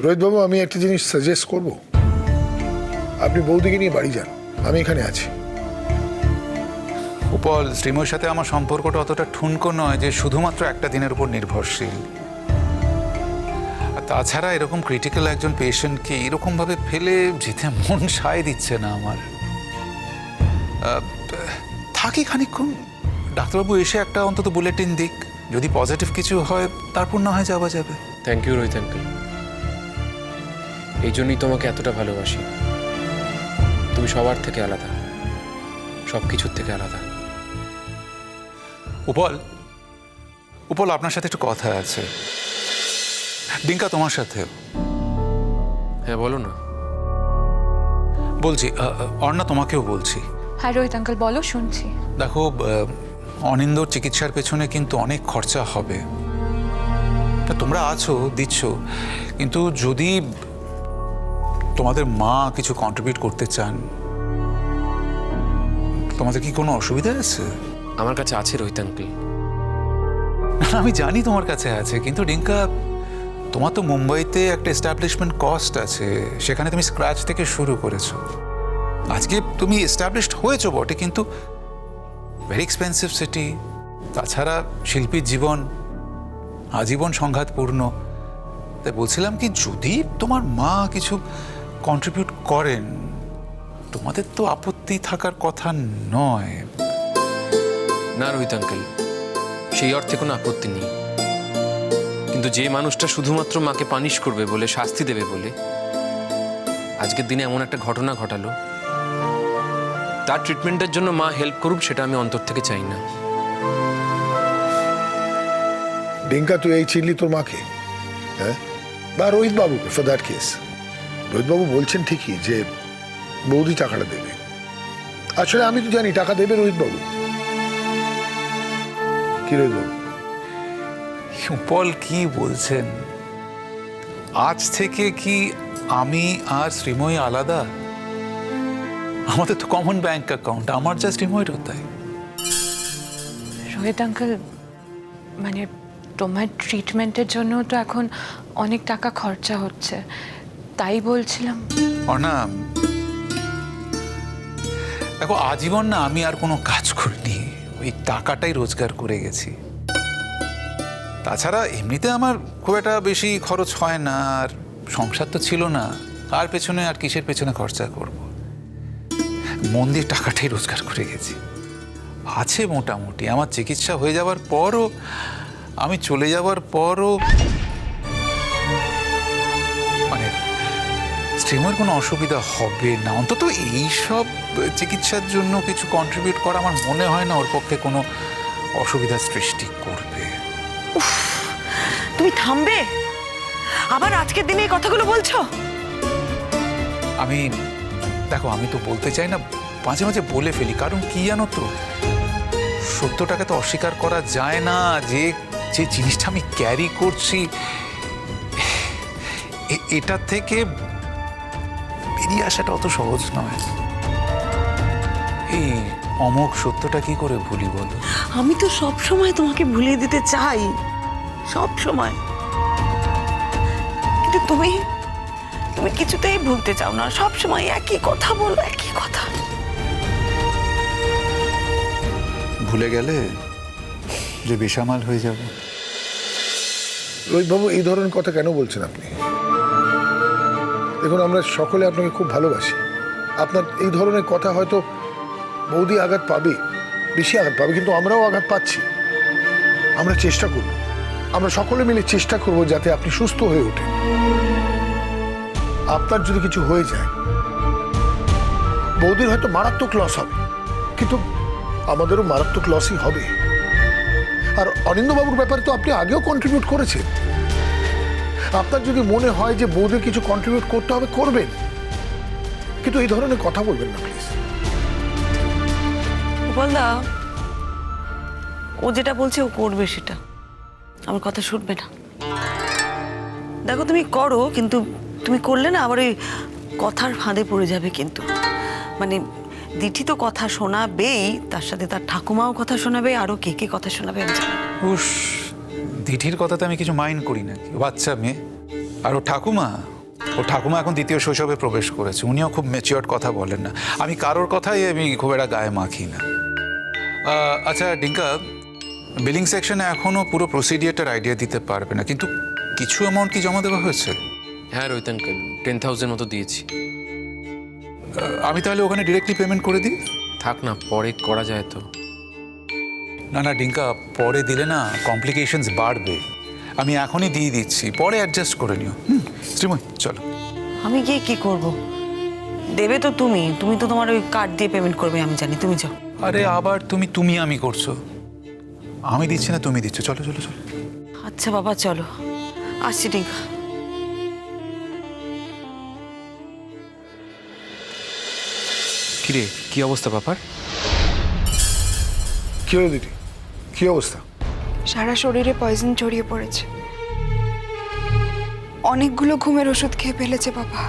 রোহিত বাবু, আমি একটা জিনিস সাজেস্ট করব। আপনি বৌদিকে নিয়ে বাড়ি যান, আমি এখানে আছি। উপল, শ্রীময়ের সাথে আমার সম্পর্কটা অতটা ঠুনকো নয় যে শুধুমাত্র একটা দিনের উপর নির্ভরশীল। আর তাছাড়া এরকম ক্রিটিক্যাল একজন পেশেন্টকে এরকমভাবে ফেলে যেতে মন সায় দিচ্ছে না আমার। থাকি খানিকক্ষণ, ডাক্তারবাবু এসে একটা অন্তত বুলেটিন দিক, যদি পজিটিভ কিছু হয় তারপর না হয় যাওয়া যাবে। থ্যাংক ইউ রোহিত আঙ্কেল, এই জন্যই তোমাকে এতটা ভালোবাসি। তুমি সবার থেকে আলাদা, সব কিছুর থেকে আলাদা। উপল, উপল, আপনার সাথে একটু কথা আছে। ডিঙ্কা, তোমার সাথে হ্যাঁ বলো না। বলছি, অর্ণা তোমাকেও বলছি। হ্যাঁ রোহিত আঙ্কেল, বলো, শুনছি। দেখো, অনিন্দর চিকিৎসার পেছনে কিন্তু অনেক খরচা হবে। তা তোমরা আছো, দিচ্ছ, কিন্তু যদি তোমাদের মা কিছু কন্ট্রিবিউট করতে চান, তোমাদের কি কোনো অসুবিধা আছে? আমার কাছে আছে রোহিত আঙ্কেল। আমি জানি তোমার কাছে আছে, কিন্তু ডিঙ্কা, তোমার তো মুম্বাইতে একটা এস্টাবলিশমেন্ট কস্ট আছে, সেখানে তুমি স্ক্র্যাচ থেকে শুরু করেছো। আজকে তুমি এস্টাবলিশড হয়েছো বটে, কিন্তু ভেরি এক্সপেন্সিভ সিটি। তাছাড়া শিল্পীর জীবন আজীবন সংঘাতপূর্ণ। তাই বলছিলাম কি, যদি তোমার মা কিছু কন্ট্রিবিউট করেন, তোমাদের তো আপত্তি থাকার কথা নয়। না রোহিত আঙ্কেল, সেই অর্থে কোনো আপত্তি নেই, কিন্তু যে মানুষটা শুধুমাত্র মাকে পানিশ করবে বলে, শাস্তি দেবে বলে আজকের দিনে এমন একটা ঘটনা ঘটালো, তার ট্রিটমেন্টের জন্য মা হেল্প করুক, সেটা আমি অন্তর থেকে চাই না। ডিঙ্কা, তুই এই চিনলি তোর মাকে? হ্যাঁ, বা রোহিত বাবুকে ফর দ্যাট কেস। রোহিত বাবু বলছেন ঠিকই যে বৌদি টাকাটা দেবে। আসলে আমি তো জানি টাকা দেবে রোহিত বাবু। কি রোহিত বাবু? উপল, কি বলছেন? আজ থেকে কি আমি আর শ্রীময়ী আলাদা? আমাদের তো কমন ব্যাংক অ্যাকাউন্ট, আমার যা শ্রীময়ীরও তাই। রোহিত আঙ্কেল, মানে তোমার ট্রিটমেন্টের জন্য তো এখন অনেক টাকা খরচা হচ্ছে, তাই বলছিলাম। অর্ণা, দেখো, আজীবন না আমি আর কোনো কাজ করিনি, ওই টাকাটাই রোজগার করে গেছি। তাছাড়া এমনিতে আমার খুব একটা বেশি খরচ হয় না, আর সংসার তো ছিল না, আর পেছনে আর কিসের পেছনে খরচা করব। মন দিয়ে টাকাটাই রোজগার করে গেছি। আছে মোটামুটি। আমার চিকিৎসা হয়ে যাওয়ার পরও, আমি চলে যাওয়ার পরও মানে স্ট্রিমের কোনো অসুবিধা হবে না। অন্তত এইসব চিকিৎসার জন্য কিছু কন্ট্রিবিউট করা আমার মনে হয় না ওর পক্ষে কোনো অসুবিধা সৃষ্টি করবে। তুমি থামবে? আবার আজকের দিনে এই কথাগুলো বলছো? দেখো, আমি তো বলতে চাই না, মাঝে মাঝে বলে ফেলি, কারণ কি জানো তো, সত্যটাকে তো অস্বীকার করা যায় না যে যে জিনিসটা আমি ক্যারি করছি, এটা থেকে বেরিয়ে আসাটা অত সহজ নয়। এই অমোঘ সত্যটা কি করে ভুলি বলো? আমি তো সব সময় তোমাকে ভুলিয়ে দিতে চাই, সব সময়, কিন্তু তুমি তুমি কিছুতেই ভুলতে চাও না। সব সময় একই কথা বলো, একই কথা। ভুলে গেলে যে বেসামাল হয়ে যাব। রোহিত বাবু, এই ধরনের কথা কেন বলছেন আপনি? দেখুন, আমরা সকলে আপনাকে খুব ভালোবাসি। আপনার এই ধরনের কথা হয়তো বৌদি আঘাত পাবে, বেশি আঘাত পাবে, কিন্তু আমরাও আঘাত পাচ্ছি। আমরা চেষ্টা করব, আমরা সকলে মিলে চেষ্টা করব যাতে আপনি সুস্থ হয়ে ওঠেন। আপনার যদি কিছু হয়ে যায়, বৌদির হয়তো মারাত্মক লস হবে, কিন্তু আমাদেরও মারাত্মক লসই হবে। আর অনিন্দবাবুর ব্যাপারে তো আপনি আগেও কন্ট্রিবিউট করেছেন। আপনার যদি মনে হয় যে বৌদির কিছু কন্ট্রিবিউট করতে হবে, করবেন, কিন্তু এই ধরনের কথা বলবেন না প্লিজ। বলদা, ও যেটা বলছে ও করবে সেটা, আমার কথা শুনবে না। দেখো, তুমি করো, কিন্তু তুমি করলে না আবার ওই কথার ফাঁদে পড়ে যাবে। কিন্তু মানে দিঠি তো কথা শোনাবেই, তার সাথে তার ঠাকুমাও কথা শোনাবে, আরো কে কে কথা শোনাবে আমি জানি না। উস, দিঠির কথাতে আমি কিছু মাইন্ড করি না, বাচ্চা মেয়ে। আর ও ঠাকুমা এখন দ্বিতীয় শৈশবে প্রবেশ করেছে, উনিও খুব ম্যাচিওর্ড কথা বলেন না। আমি কারোর কথাই আমি খুব একটা গায়ে মাখি না। আচ্ছা ডিঙ্কা, বিলিং সেকশনে এখনও পুরো প্রসিডিওরটার আইডিয়া দিতে পারবে না, কিন্তু কিছু অ্যামাউন্ট কি জমা দেওয়া হয়েছে? হ্যাঁ রোহিত আঙ্কেল, 10,000 মতো দিয়েছি। আমি তাহলে ওখানে ডিরেক্টলি পেমেন্ট করে দিই? থাক না, পরে করা যায় তো। না ডিঙ্কা, পরে দিলে না কমপ্লিকেশনস বাড়বে। আমি এখনই দিয়ে দিচ্ছি, পরে অ্যাডজাস্ট করে নিও। শ্রীময় চলো। আমি গিয়ে কি করব? দেবে তো তুমি তো তোমার ওই কার্ড দিয়ে পেমেন্ট করবে, আমি জানি। তুমি যাও। আরে আবার তুমি আমি করছো? আমি দিচ্ছি না, তুমি দিচ্ছ। চলো চলো চলো। আচ্ছা বাবা, চলো, আসছি টিঙ্কা। কিরে, কি অবস্থা পাপার? কি হলো দিদি, কি অবস্থা? সারা শরীরে পয়জন ছড়িয়ে পড়েছে, অনেকগুলো ঘুমের ওষুধ খেয়ে ফেলেছে বাবা।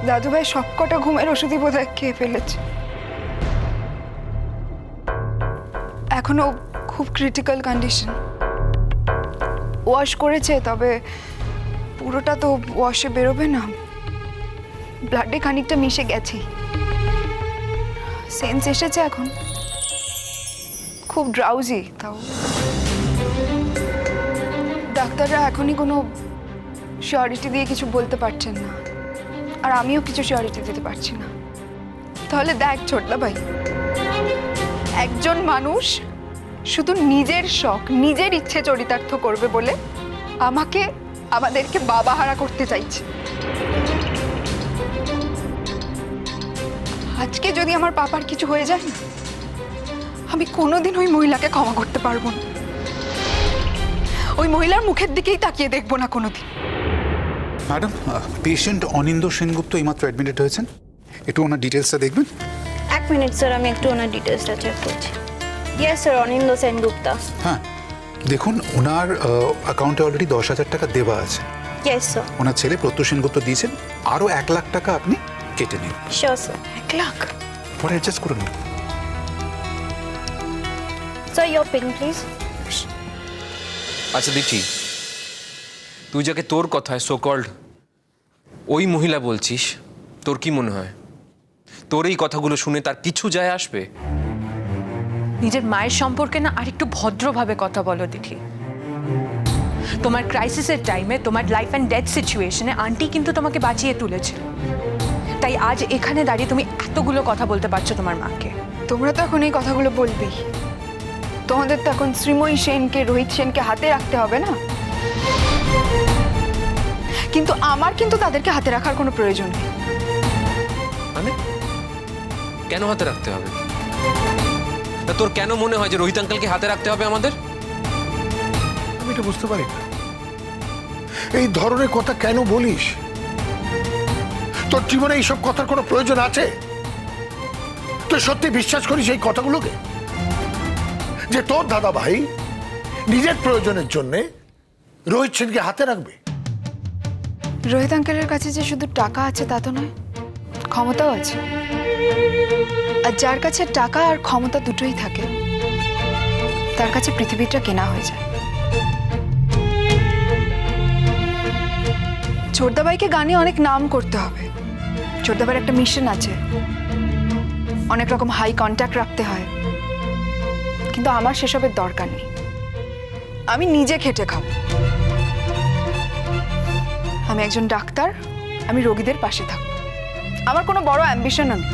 দাদুভাই সবকটা ঘুমের ওষুধই বোধহয় খেয়ে ফেলেছে। এখনো খুব ক্রিটিক্যাল কন্ডিশন। ওয়াশ করেছে, তবে পুরোটা তো ওয়াশে বেরোবে না, ব্লাডে খানিকটা মিশে গেছেই। সেন্স এসেছে এখন, খুব ড্রাউজি। তাও ডাক্তাররা এখনই কোনো শিওরিটি দিয়ে কিছু বলতে পারছেন না, আর আমিও কিছু শিওরিটি দিতে পারছি না। তাহলে দেখ ছোটদা ভাই, একজন মানুষ শুধু নিজের শখ, নিজের ইচ্ছে চরিতার্থ করবে বলে আমাদেরকে বাবাহারা করতে চাইছে। আজকে যদি আমার পাপার কিছু হয়ে যায় না, আমি কোনোদিন ওই মহিলাকে ক্ষমা করতে পারবো না। ওই মহিলার মুখের দিকেই তাকিয়ে দেখবো না কোনোদিন। ম্যাডাম, পেশেন্ট অনিন্দ সেনগুপ্ত এইমাত্র অ্যাডমিটেড হয়েছেন, একটু ওনার ডিটেলসটা দেখবেন। এক মিনিট স্যার, আমি একটু ওনার ডিটেলসটা চেক করছি। ইয়েস স্যার, অনিন্দ সেনগুপ্তা। হ্যাঁ দেখুন, ওনার অ্যাকাউন্টে অলরেডি 10,000 টাকা দেওয়া আছে। Yes sir. ওনার ছেলে প্রত্যুষ সেনগুপ্ত দিয়েছেন, আরও 1 লাখ টাকা আপনি কেটে নিন। Sure sir. 1 লাখ? পরে অ্যাডজাস্ট করে নিন। Sir your pin please. আচ্ছা দিঠি, তুই যাকে তোর কথায় সো কল্ড ওই মহিলা বলছিস, তোর কি মনে হয় তোর এই কথাগুলো শুনে তার কিছু যায় আসবে? নিজের মায়ের সম্পর্কে না আরেকটু ভদ্রভাবে কথা বলো দিঠি। তোমার ক্রাইসিসের টাইমে, তোমার লাইফ অ্যান্ড ডেথ সিচুয়েশনে আন্টি কিন্তু তোমাকে বাঁচিয়ে তুলেছিল, তাই আজ এখানে দাঁড়িয়ে তুমি এতগুলো কথা বলতে পারছো তোমার মাকে। তোমরা তো এখন এই কথাগুলো বলবেই। তোমাদের তো এখন শ্রীময়ী সেনকে, রোহিত সেনকে হাতে রাখতে হবে না? কিন্তু আমার কিন্তু তাদেরকে হাতে রাখার কোনো প্রয়োজন নেই। মানে কেন হাতে রাখতে হবে? তা তোর কেন মনে হয় যে রোহিত আঙ্কেলকে হাতে রাখতে হবে আমাদের? আমি এটা বুঝতে পারি না, এই ধরনের কথা কেন বলিস? তোর জীবনে এইসব কথার কোনো প্রয়োজন আছে? তুই সত্যি বিশ্বাস করিস এই কথাগুলোকে, যে তোর দাদা ভাই নিজের প্রয়োজনের জন্য রোহিত সেনকে হাতে রাখবে? রোহিত আঙ্কেলের কাছে যে শুধু টাকা আছে তা তো নয়, ক্ষমতাও আছে। আর যার কাছে টাকা আর ক্ষমতা দুটোই থাকে, তার কাছে পৃথিবীটা কেনা হয়ে যায়। ছোটদাবাইকে গানে অনেক নাম করতে হবে, ছোটদাবার একটা মিশন আছে, অনেক রকম হাই কন্ট্যাক্ট রাখতে হয়, কিন্তু আমার সেসবের দরকার নেই। আমি নিজে খেটে খাবো। আমি একজন ডাক্তার, আমি রোগীদের পাশে থাকবো। আমার কোনো বড় অ্যাম্বিশনও নেই।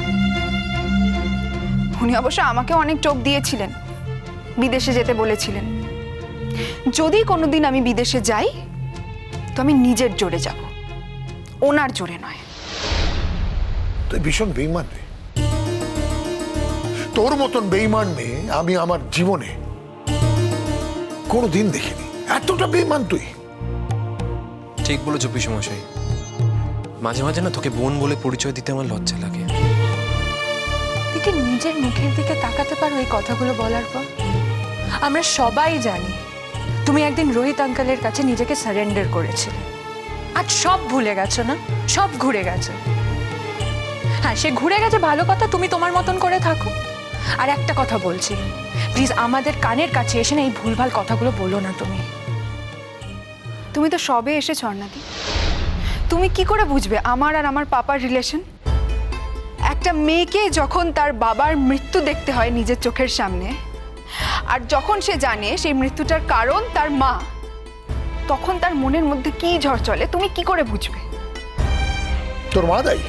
উনি অবশ্য আমাকে অনেক টোপ দিয়েছিলেন, বিদেশে যেতে বলেছিলেন। যদি কোনোদিন আমি বিদেশে যাই, তো আমি নিজের জোরে যাব, ওনার জোরে নয়। তুই ভীষণ বেইমান রে। তোর মতন বেইমান মেয়ে আমি আমার জীবনে কোনোদিন দেখিনি। এতটা বেইমান তুই? ঠিক বলেছো পিসেমশাই, মাঝে মাঝে না তোকে বোন বলে পরিচয় দিতে আমার লজ্জা লাগে। দিদি, নিজের মুখের দিকে তাকাতে পারো এই কথাগুলো বলার পর? আমরা সবাই জানি তুমি একদিন রোহিত আঙ্কেলের কাছে নিজেকে সারেন্ডার করেছিলে। আজ সব ভুলে গেছো না? সব ঘুরে গেছে। হ্যাঁ, সে ঘুরে গেছে, ভালো কথা, তুমি তোমার মতন করে থাকো। আর একটা কথা বলছি, প্লিজ আমাদের কানের কাছে এসে না এই ভুলভাল কথাগুলো বলো না তুমি। তুমি তো সবে এসেছ অর্ণাদি, তুমি কি করে বুঝবে আমার আর আমার পাপার রিলেশন? একটা মেয়েকে যখন তার বাবার মৃত্যু দেখতে হয় নিজের চোখের সামনে, আর যখন সে জানে সেই মৃত্যুটার কারণ তার মা, তখন তার মনের মধ্যে কি ঝড় চলে তুমি কি করে বুঝবে? তোর মা দায়ী?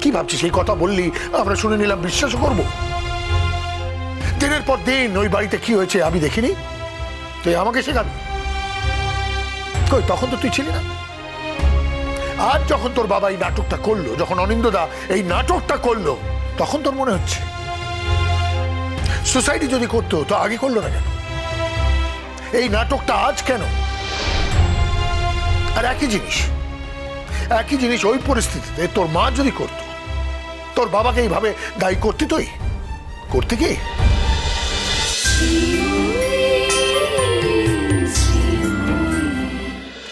কি ভাবছিস? এই কথা বললি আমরা শুনে নিলাম, বিশ্বাস করবো? দিনের পর দিন ওই বাড়িতে কি হয়েছে আমি দেখিনি, তুই আমাকে শেখাবি? কই, তখন তো তুই ছিলি না। আজ যখন তোর বাবা এই নাটকটা করলো, যখন অনিন্দদা এই নাটকটা করলো, তখন তোর মনে হচ্ছে সোসাইটি যদি করতো তো আগে করলো না কেন? এই নাটকটা আজ কেন? আর একই জিনিস ওই পরিস্থিতিতে তোর মা যদি করতো, তোর বাবাকে এইভাবে দায়ী করতে তুই করতে কি?